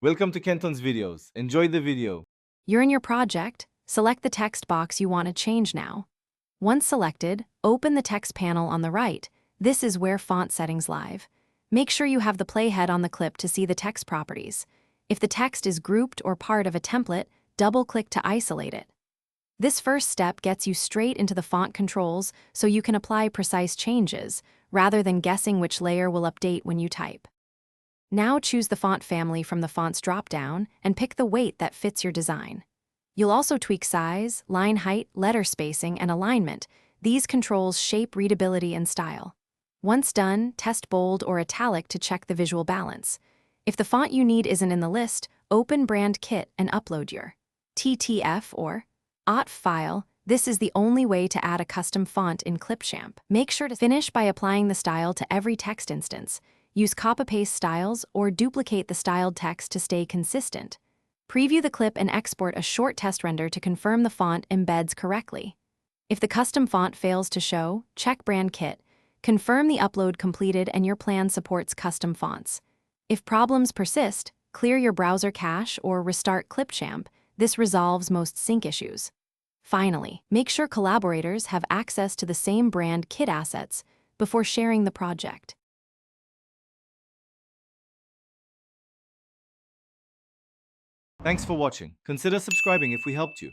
Welcome to Kenton's videos. Enjoy the video. You're in your project. Select the text box you want to change now. Once selected, open the text panel on the right. This is where font settings live. Make sure you have the playhead on the clip to see the text properties. If the text is grouped or part of a template, double-click to isolate it. This first step gets you straight into the font controls so you can apply precise changes, rather than guessing which layer will update when you type. Now choose the font family from the Fonts drop-down and pick the weight that fits your design. You'll also tweak size, line height, letter spacing, and alignment. These controls shape readability and style. Once done, test bold or italic to check the visual balance. If the font you need isn't in the list, open Brand Kit and upload your TTF or OTF file. This is the only way to add a custom font in Clipchamp. Make sure to finish by applying the style to every text instance. Use copy-paste styles or duplicate the styled text to stay consistent. Preview the clip and export a short test render to confirm the font embeds correctly. If the custom font fails to show, check Brand Kit. Confirm the upload completed and your plan supports custom fonts. If problems persist, clear your browser cache or restart Clipchamp. This resolves most sync issues. Finally, make sure collaborators have access to the same Brand Kit assets before sharing the project. Thanks for watching. Consider subscribing if we helped you.